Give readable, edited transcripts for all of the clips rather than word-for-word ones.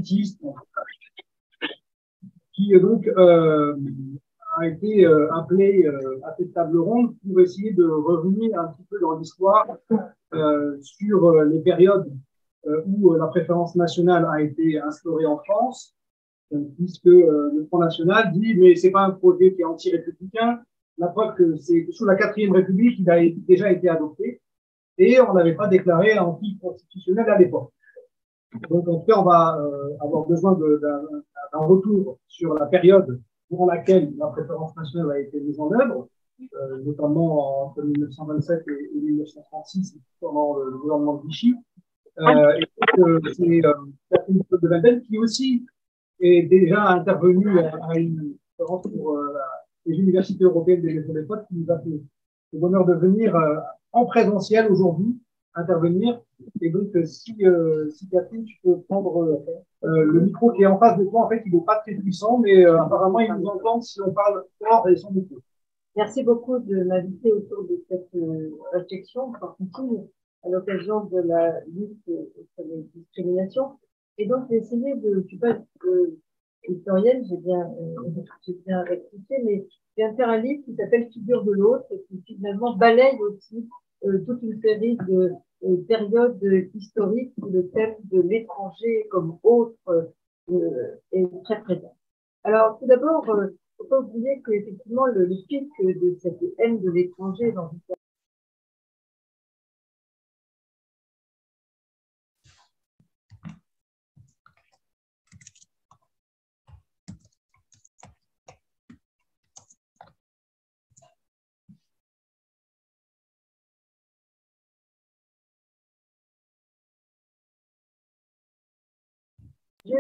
élitiste, qui donc a été appelé à cette table ronde pour essayer de revenir un petit peu dans l'histoire sur les périodes où la préférence nationale a été instaurée en France, puisque le Front National dit mais c'est pas un projet qui est anti-républicain. La preuve que c'est sous la 4e République il a déjà été adopté et on n'avait pas déclaré anti-constitutionnel à l'époque. Donc en tout cas on va avoir besoin d'un retour sur la période durant laquelle la préférence nationale a été mise en œuvre, notamment entre 1927 et 1936 pendant le gouvernement de Vichy. Et donc c'est Catherine de Wendel qui aussi est déjà intervenue à une conférence pour les universités européennes des méthodes qui nous a fait le bonheur de venir en présentiel aujourd'hui intervenir. Et donc si Catherine, tu peux prendre le micro qui est en face de toi, en fait il n'est pas très puissant, mais apparemment il nous entend si on parle fort et son micro. Merci beaucoup de m'inviter autour de cette réflexion continue à l'occasion de la lutte contre les discriminations. Et donc, j'ai essayé de, je suis pas historienne, j'ai bien rectifié, mais je viens de faire un livre qui s'appelle Figure de l'autre, et qui finalement balaye aussi toute une série de périodes historiques où le thème de l'étranger comme autre est très présent. Alors, tout d'abord, il ne faut pas oublier qu'effectivement, le pic de cette haine de l'étranger dans l'histoire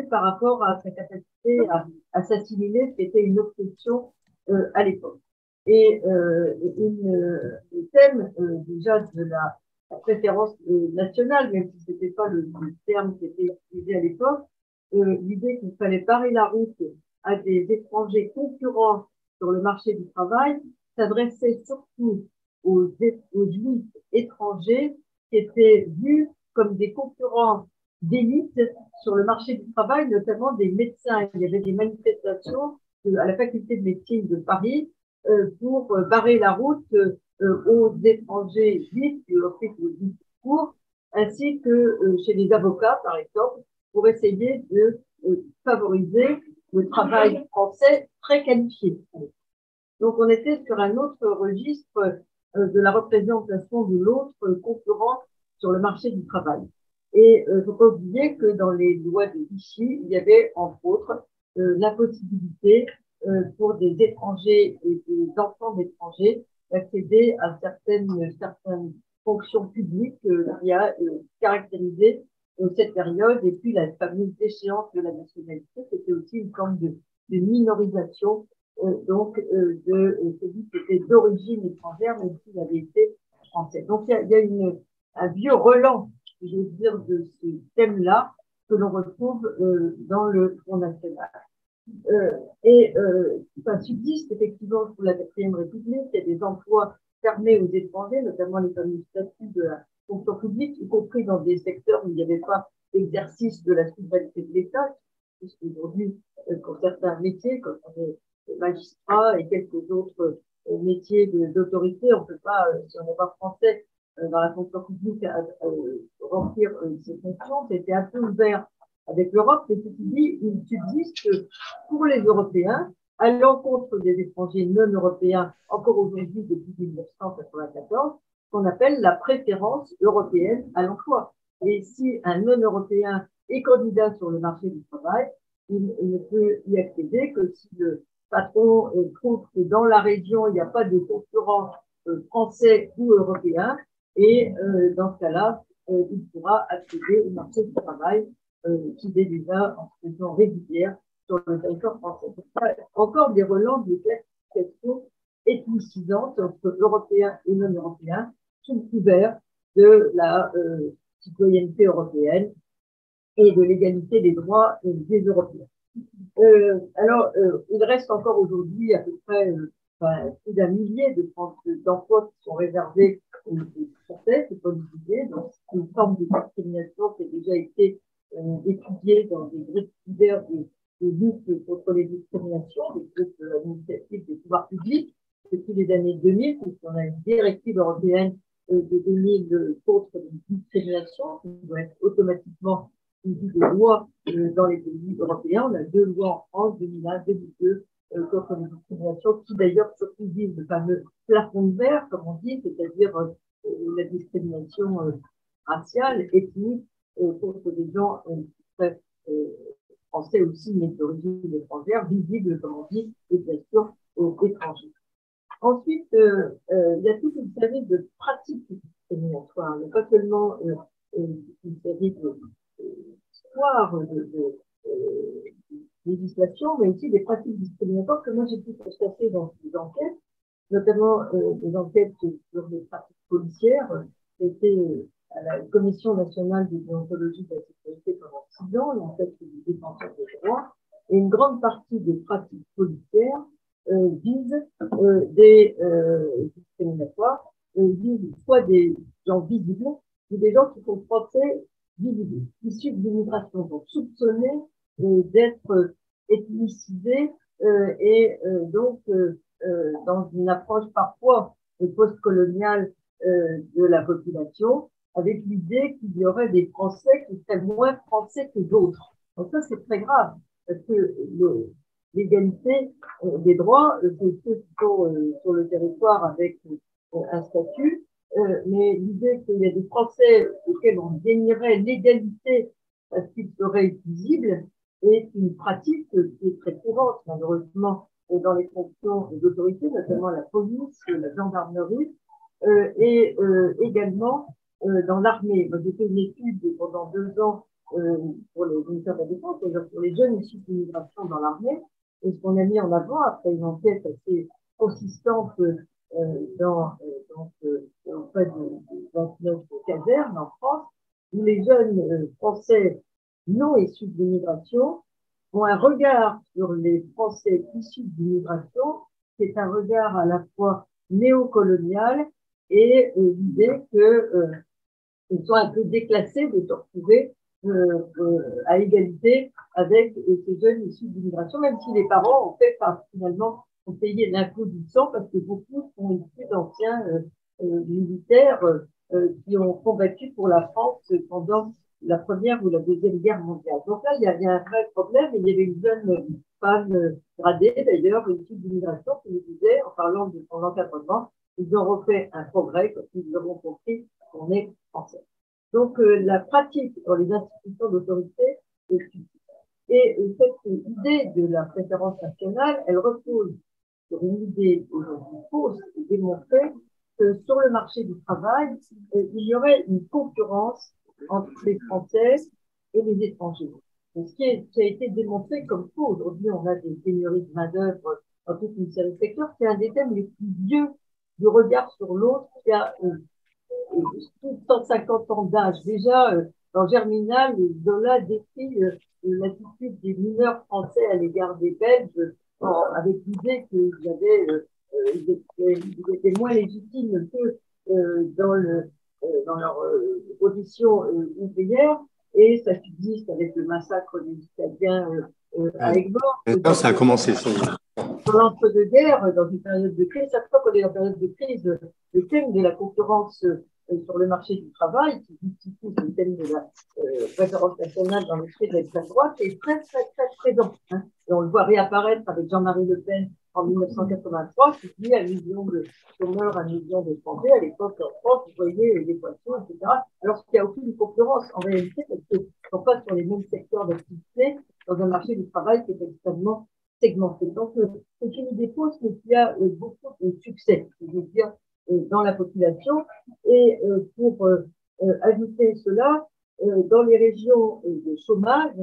par rapport à sa capacité à s'assimiler, ce qui était une obsession à l'époque. Et le thème déjà de la préférence nationale, même si ce n'était pas le terme qui était utilisé à l'époque, l'idée qu'il fallait barrer la route à des étrangers concurrents sur le marché du travail s'adressait surtout aux juifs étrangers qui étaient vus comme des concurrents d'élite sur le marché du travail, notamment des médecins. Il y avait des manifestations à la faculté de médecine de Paris pour barrer la route aux étrangers juifs qui offraient du cours, ainsi que chez les avocats, par exemple, pour essayer de favoriser le travail français très qualifié. Donc, on était sur un autre registre de la représentation de l'autre concurrent sur le marché du travail. Et il ne faut pas oublier que dans les lois de Vichy, il y avait, entre autres, la possibilité pour des étrangers et des enfants d'étrangers d'accéder à certaines fonctions publiques qui a caractérisé cette période. Et puis, la fameuse déchéance de la nationalité, c'était aussi une forme de minorisation de celui qui était d'origine étrangère, même s'il avait été français. Donc, il y a un vieux relent, je veux dire, de ce thème-là que l'on retrouve dans le Front National. Ça subsiste effectivement sous la 4e République. Il y a des emplois fermés aux étrangers, notamment les fameux statuts de la fonction publique, y compris dans des secteurs où il n'y avait pas d'exercice de la souveraineté de l'État, puisqu'aujourd'hui, pour certains métiers, comme on est magistrat et quelques autres métiers d'autorité, on ne peut pas, si on n'est pas français, dans la fonction publique, remplir ces fonctions. C'était un peu ouvert avec l'Europe, mais ceci dit, il subsiste pour les Européens, à l'encontre des étrangers non européens, encore aujourd'hui depuis 1994, qu'on appelle la préférence européenne à l'emploi. Et si un non-européen est candidat sur le marché du travail, il ne peut y accéder que si le patron trouve que dans la région, il n'y a pas de concurrents français ou européens, et dans ce cas-là, il pourra accéder au marché du travail qui est déjà en situation régulière sur le territoire français. Encore des relents de classification ethnicisante entre Européens et non-Européens sous couvert de la citoyenneté européenne et de l'égalité des droits des Européens. Il reste encore aujourd'hui à peu près plus d'un millier d'emplois qui sont réservés aux Français, c'est pas l'idée, donc c'est une forme de discrimination qui a déjà été étudiés dans des groupes divers de lutte contre les discriminations, des groupes à l'initiative des pouvoirs publics depuis les années 2000, puisqu'on a une directive européenne de 2000 contre les discriminations qui doit être automatiquement suivie de loi dans les pays européens. On a 2 lois en France, 2001, 2002, contre les discriminations, qui d'ailleurs surtout visent le fameux plafond de verre, comme on dit, c'est-à-dire la discrimination raciale, ethnique, contre des gens qui seraient français aussi, mais d'origine étrangère, visibles, comme on dit, et bien sûr étrangers. Ensuite, il y a toute une série de pratiques discriminatoires. Il n'y a pas seulement une série d'histoires, de législation, mais aussi des pratiques discriminatoires que moi j'ai pu constater dans ces enquêtes, notamment des enquêtes sur les pratiques policières. C'était à la Commission nationale de déontologie de la sécurité pendant 6 ans, l'enquête des défenseurs des droits, et une grande partie des pratiques policières visent des discriminatoires, visent soit des gens visibles, ou des gens qui sont français visibles, issus de l'immigration, donc soupçonnés d'être ethnicisés et donc dans une approche parfois post-coloniale de la population, avec l'idée qu'il y aurait des Français qui seraient moins français que d'autres. Donc ça, c'est très grave, parce que l'égalité des droits, c'est ceux qui sont sur le territoire avec un statut, mais l'idée qu'il y a des Français auxquels on dénierait l'égalité parce qu'ils seraient visibles est une pratique qui est très courante, malheureusement, dans les fonctions d'autorité, notamment la police, la gendarmerie, et également dans l'armée. J'ai fait une étude pendant 2 ans pour les ministères de la Défense, c'est-à-dire pour les jeunes issus de l'immigration dans l'armée, et ce qu'on a mis en avant après une enquête assez consistante auprès de 29 casernes en France, où les jeunes Français non issus de l'immigration ont un regard sur les Français issus de l'immigration qui est un regard à la fois néocolonial et l'idée qu'ils sont un peu déclassés de se retrouver à égalité avec ces jeunes issus de l'immigration, même si les parents ont fait finalement ont payé l'impôt du sang parce que beaucoup sont issus d'anciens militaires qui ont combattu pour la France pendant la Première ou la Deuxième Guerre mondiale. Donc là, il y avait un vrai problème et il y avait une jeune femme gradée, d'ailleurs, issue d'immigration, qui nous disait, en parlant de son encadrement, ils ont refait un progrès quand ils auront compris qu'on est français. Donc, la pratique dans les institutions d'autorité est suffisante. Et cette idée de la préférence nationale, elle repose sur une idée aujourd'hui fausse et démontrée que sur le marché du travail, il y aurait une concurrence entre les Français et les étrangers. Donc, ce qui a été démontré comme faux. Aujourd'hui, on a des pénuries de main-d'œuvre dans toute une série de secteurs. C'est un des thèmes les plus vieux du regard sur l'autre qui a 150 ans d'âge. Déjà, dans Germinal, Zola décrit l'attitude des mineurs français à l'égard des Belges avec l'idée qu'ils étaient moins légitimes que dans leur position ouvrière, et ça subsiste avec le massacre des Italiens à Aigues-Mortes. Ça a commencé. Dans l'entre-deux-guerres, dans une période de crise, chaque fois qu'on est en période de crise, le thème de la concurrence sur le marché du travail, qui justifie le thème de la préférence nationale dans l'esprit de l'extrême droite, est très, très, très présent. Hein. Et on le voit réapparaître avec Jean-Marie Le Pen en 1983, qui dit 1 million de chômeurs, 1 million d'étrangers. À l'époque, en France, vous voyez l'équation, etc. Alors qu'il n'y a aucune concurrence en réalité, parce qu'ils ne sont pas sur les mêmes secteurs d'activité dans un marché du travail qui est extrêmement segmenté. Donc, c'est une idée fausse, mais qui a beaucoup de succès, je veux dire, dans la population. Et pour ajouter cela, dans les régions de chômage,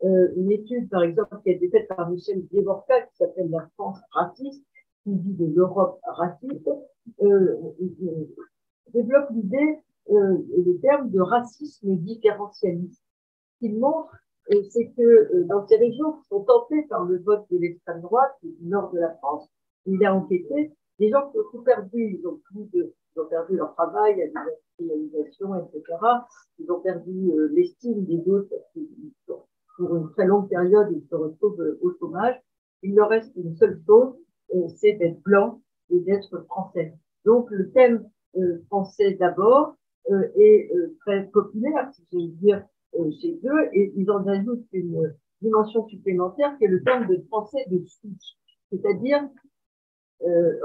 une étude, par exemple, qui a été faite par Michel Dvorka, qui s'appelle La France raciste, qui dit de l'Europe raciste, développe l'idée, le terme de racisme différentialiste. Ce qu'il montre, c'est que dans ces régions qui sont tentées par le vote de l'extrême droite, du nord de la France, il a enquêté, des gens qui ont tout perdu, ils ont perdu leur travail, industrialisation, etc. Ils ont perdu l'estime des autres parce qu'ils sont pour une très longue période, ils se retrouvent au chômage. Il leur reste une seule chose, c'est d'être blanc et d'être français. Donc le thème français d'abord est très populaire, si je veux dire, chez eux, et ils en ajoutent une dimension supplémentaire qui est le terme de français de souche, c'est-à-dire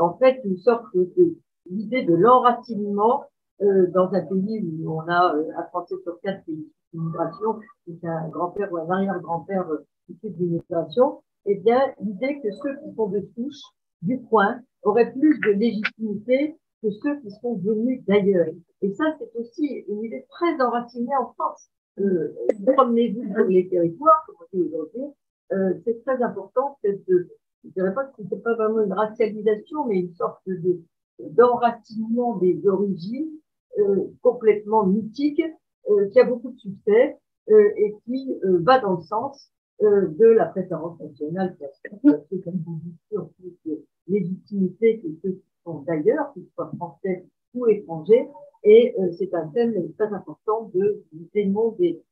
en fait une sorte de l'idée de l'enracinement dans un pays où on a un Français sur 4 qui est issu d'immigration, qui est un grand-père ou un arrière-grand-père issu d'immigration, eh bien l'idée que ceux qui sont de souche du coin auraient plus de légitimité que ceux qui sont venus d'ailleurs. Et ça, c'est aussi une idée très enracinée en France. Promenez-vous sur les territoires, comme on dit aujourd'hui, c'est très important, je ne dirais pas que c'est pas vraiment une racialisation, mais une sorte d'enracinement des origines complètement mythique, qui a beaucoup de succès et qui va dans le sens de la préférence nationale, qui a comme vous dites, en plus de légitimité que ceux qui sont d'ailleurs, qu'ils soient français ou étrangers, et c'est un thème très important du démon des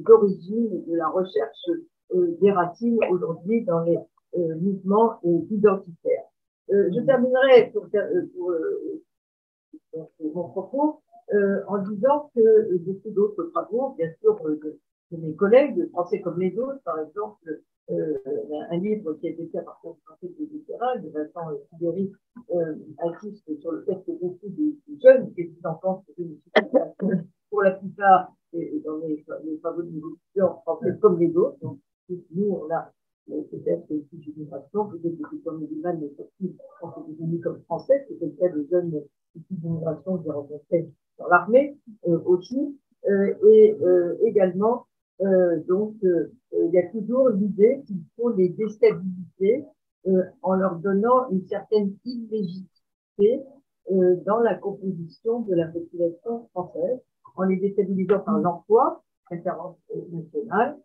origines et de la recherche des racines aujourd'hui dans les mouvements identitaires. Je terminerai pour mon propos en disant que beaucoup d'autres travaux, bien sûr, de mes collègues, de Français comme les autres, par exemple, un livre qui a été fait par Français de littéral, de Vincent Figuery, insiste sur le fait que beaucoup de jeunes, et des enfants, pour la plupart, et dans les travaux de nos étudiants, Français comme les autres, donc nous, on a peut-être aussi d'immigration, peut-être que c'est comme musulmane, mais surtout, on s'est définis comme français, c'était le cas de jeunes issus d'immigration que j'ai rencontrés dans l'armée aussi, et également, donc, il y a toujours l'idée qu'il faut les déstabiliser en leur donnant une certaine illégitimité dans la composition de la population française, en les déstabilisant par l'emploi, préférence nationale,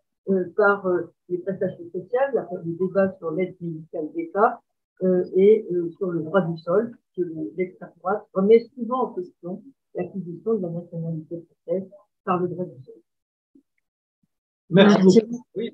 par les prestations sociales, le débat sur l'aide médicale d'État et sur le droit du sol, que l'extrême droite remet souvent en question l'acquisition de la nationalité française par le droit du sol. Merci beaucoup. Oui.